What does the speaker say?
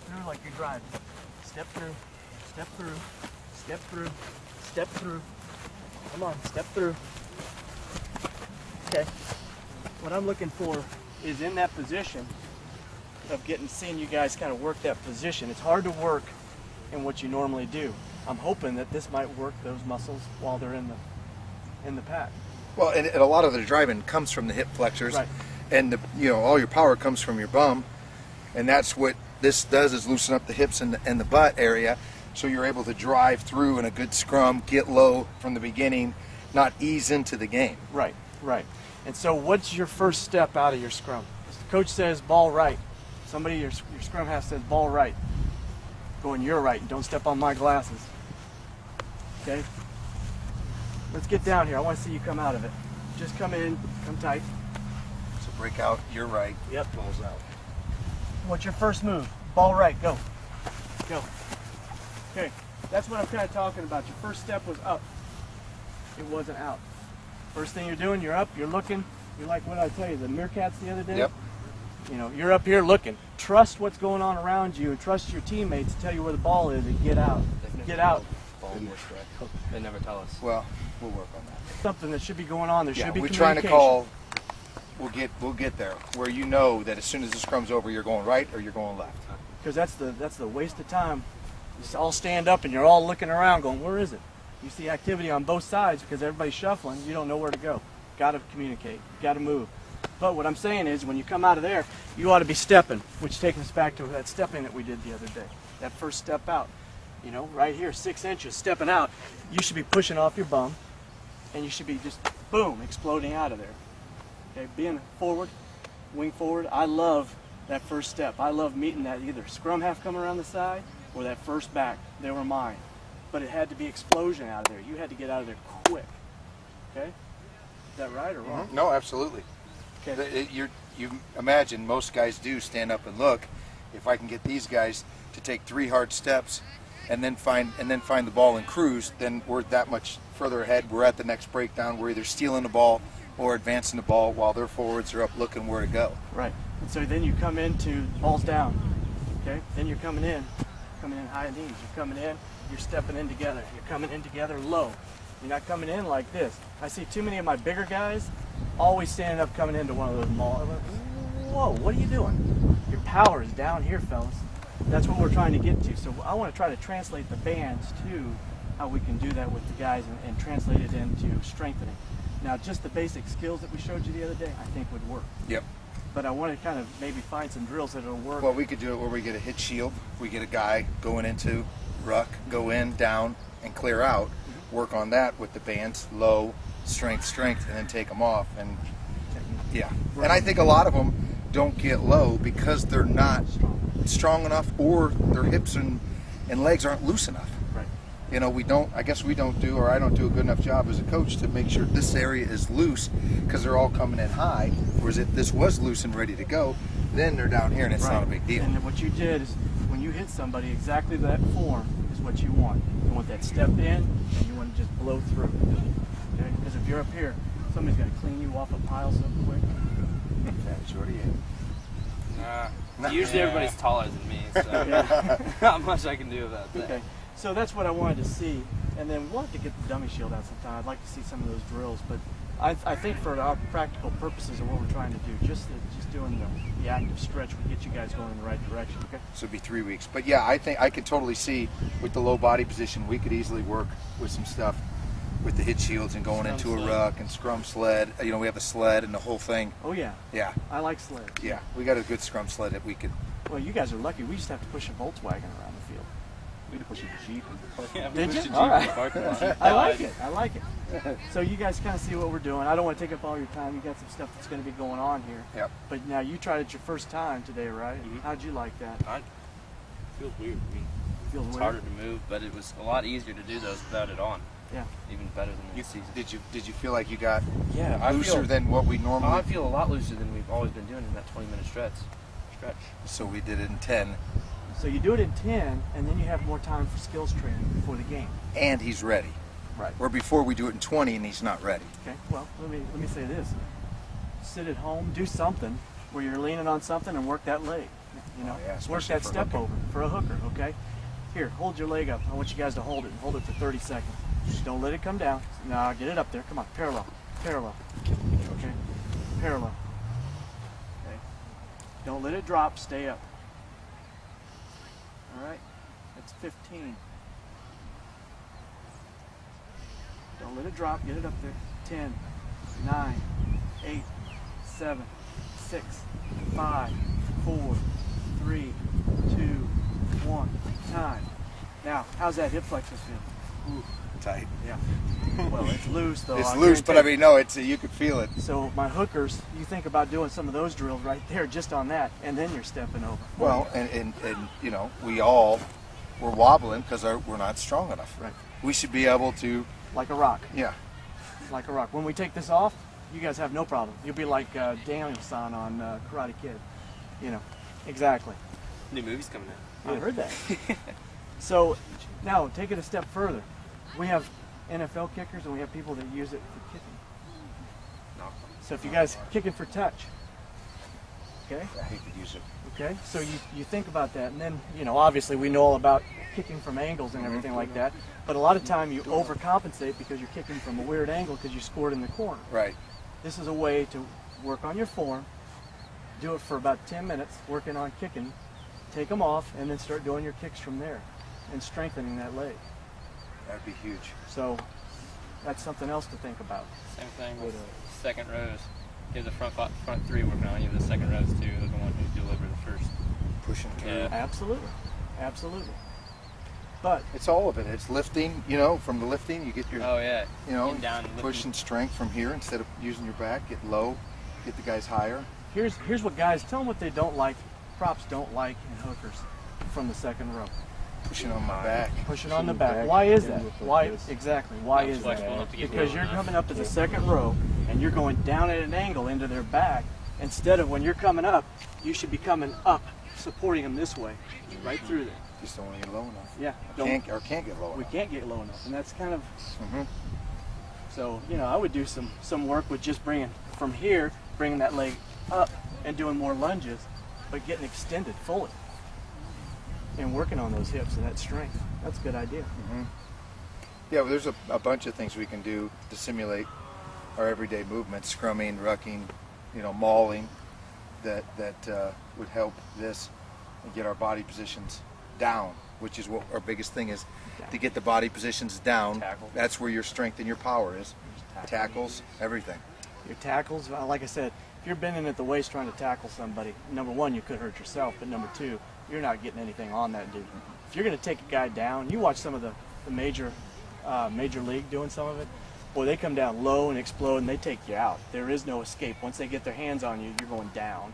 through like you're driving. Step through, step through, step through, step through. Come on, step through. Okay. What I'm looking for is in that position of seeing you guys kind of work that position. It's hard to work in what you normally do. I'm hoping that this might work those muscles while they're in the pack. Well, and a lot of the driving comes from the hip flexors, right. And all your power comes from your bum, and that's what this does, is loosen up the hips and the butt area, so you're able to drive through in a good scrum, get low from the beginning, not ease into the game. Right, right. And so what's your first step out of your scrum? The coach says ball right. Somebody, your scrum half says ball right. Going your right, don't step on my glasses. Okay? Let's get down here. I want to see you come out of it. Just come in, come tight. So break out, you're right. Yep. Ball's out. What's your first move? Ball right, go. Go. Okay, that's what I'm kind of talking about. Your first step was up. It wasn't out. First thing you're doing, you're up, you're looking. You're like, what did I tell you, the meerkats the other day? Yep. You're up here looking. Trust what's going on around you, and trust your teammates to tell you where the ball is, and get out. Get out. They never tell us. Well, we'll work on that. Something that should be going on. There should be we're communication. trying to call. We'll get there where you know that as soon as the scrum's over, you're going right or you're going left. Because that's the waste of time. You all stand up and you're all looking around, going, where is it? You see activity on both sides because everybody's shuffling. You don't know where to go. Got to communicate. Got to move. But what I'm saying is, when you come out of there, you ought to be stepping, which takes us back to that stepping that we did the other day. That first step out. Right here, 6 inches, stepping out. You should be pushing off your bum, and you should be just, boom, exploding out of there. Okay, being forward, wing forward. I love that first step. I love meeting that either scrum half coming around the side or that first back. They were mine. But it had to be explosion out of there. You had to get out of there quick. Okay? Is that right or wrong? No, absolutely. Okay. You imagine most guys do stand up and look. If I can get these guys to take 3 hard steps and then find the ball and cruise, then we're that much further ahead. We're at the next breakdown. We're either stealing the ball or advancing the ball while their forwards are up looking where to go. Right. And so then you come into balls down. Okay? Then you're coming in high knees. You're coming in, you're stepping in together. You're coming in together low. You're not coming in like this. I see too many of my bigger guys always standing up coming into one of those malls. Whoa, what are you doing? Your power is down here, fellas. That's what we're trying to get to. So I want to try to translate the bands to how we can do that with the guys and translate it into strengthening. Now, just the basic skills that we showed you the other day, I think would work. Yep. But I want to kind of maybe find some drills that'll work. Well, we could do it where we get a hit shield. We get a guy going into ruck, go in, down, and clear out. Work on that with the bands, low, strength, and then take them off. And yeah. Right. And I think a lot of them don't get low because they're not strong enough, or their hips and legs aren't loose enough. Right. I guess we don't do, or I don't do a good enough job as a coach to make sure this area is loose because they're all coming in high. Whereas if this was loose and ready to go, then they're down here and it's not a big deal. And what you did is when you hit somebody, exactly that form is what you want. You want that step in and you want to just blow through. Okay? Because if you're up here, somebody's got to clean you off a pile so quick. Shorty, Usually everybody's taller than me, so not much I can do about that. Okay, so that's what I wanted to see, and then we'll have to get the dummy shield out sometime. I'd like to see some of those drills, but I think for our practical purposes of what we're trying to do, just doing the active stretch would get you guys going in the right direction. Okay. So it'd be 3 weeks, but yeah, I think I could totally see with the low body position, we could easily work with some stuff with the hit shields and going into a ruck and scrum sled. We have a sled and the whole thing. Oh yeah. Yeah. I like sleds. Yeah, we got a good scrum sled that we could. Well, you guys are lucky. We just have to push a Volkswagen around the field. We had to push a Jeep. Did you? All right. I like it. I like it. So you guys kind of see what we're doing. I don't want to take up all your time. You got some stuff that's going to be going on here. Yep. But now you tried it your first time today, right? Mm-hmm. How'd you like that? It feels weird. Feels it's weird. harder to move, but it was a lot easier to do those without it on. Yeah. Even better than the season. Did you feel like you got I looser than what we normally? I feel a lot looser than we've always been doing in that 20-minute stretch. So we did it in 10. So you do it in 10, and then you have more time for skills training before the game. And he's ready. Right. Or before we do it in 20 and he's not ready. Okay. Well, let me say this: sit at home, do something where you're leaning on something, and work that leg. You know, Oh, yeah, work especially that for step hooking. over for a hooker, okay? Here, hold your leg up. I want you guys to hold it. Hold it for 30 seconds. Just don't let it come down. Now, get it up there. Come on, parallel, parallel. Okay, parallel. Okay. Don't let it drop. Stay up. All right, that's 15. Don't let it drop. Get it up there. 10, 9, 8, 7, 6, 5, 4, 3, 2, 1. Time. Now, how's that hip flexor feel? Ooh, Tight. yeah. Well, it's loose though. It's I loose, but I guarantee. mean, no, it's you could feel it. So my hookers, you think about doing some of those drills right there, just on that, and then you're stepping over. Well, and you know, we're wobbling because we're not strong enough. Right. We should be able to, Like a rock. yeah. Like a rock. When we take this off, you guys have no problem. You'll be like Daniel-san on Karate Kid. You know, exactly. New movie's coming out. I heard that. So now take it a step further. We have NFL kickers and we have people that use it for kicking. So if you guys kicking for touch, okay? I hate to use it. Okay, so you think about that, and then, you know, obviously we know all about kicking from angles and everything like that, but a lot of time you overcompensate because you're kicking from a weird angle because you scored in the corner. Right. This is a way to work on your form, do it for about 10 minutes, working on kicking, take them off, and then start doing your kicks from there and strengthening that leg. That'd be huge. So that's something else to think about. Same thing with second rows. You have the front three working on. You have the second rows too. They're the one who deliver the first. Pushing through. Yeah. Absolutely, absolutely. But It's all of it. It's lifting, you know, from the lifting you get your, Oh yeah. you know, Getting down and lifting. pushing strength from here instead of using your back. Get low, get the guys higher. here's what guys, tell them what they don't like, props don't like in hookers from the second row. Pushing on my back. Pushing on the back. Why is that? Why this. exactly? Why Not is flexible that? enough to get Because low you're enough. coming up to the second row and you're going down at an angle into their back. Instead of when you're coming up, you should be coming up, supporting them this way, right through there. Just don't want to get low enough. Yeah. Can't get low We enough. can't get low enough, and that's kind of Mhm. so. You know, I would do some work with just bringing from here, bringing that leg up, and doing more lunges, but getting extended fully, and working on those hips and that strength. That's a good idea. Yeah, well, there's a bunch of things we can do to simulate our everyday movements, scrumming, rucking, you know, mauling, that would help this and get our body positions down, which is what our biggest thing is, to get the body positions down. Tackle. That's where your strength and your power is. Tackles, everything. Your tackles, like I said, if you're bending at the waist trying to tackle somebody, number one, you could hurt yourself, but number two, you're not getting anything on that dude. If you're going to take a guy down, you watch some of the major league doing some of it, boy, they come down low and explode and they take you out. There is no escape. Once they get their hands on you, you're going down.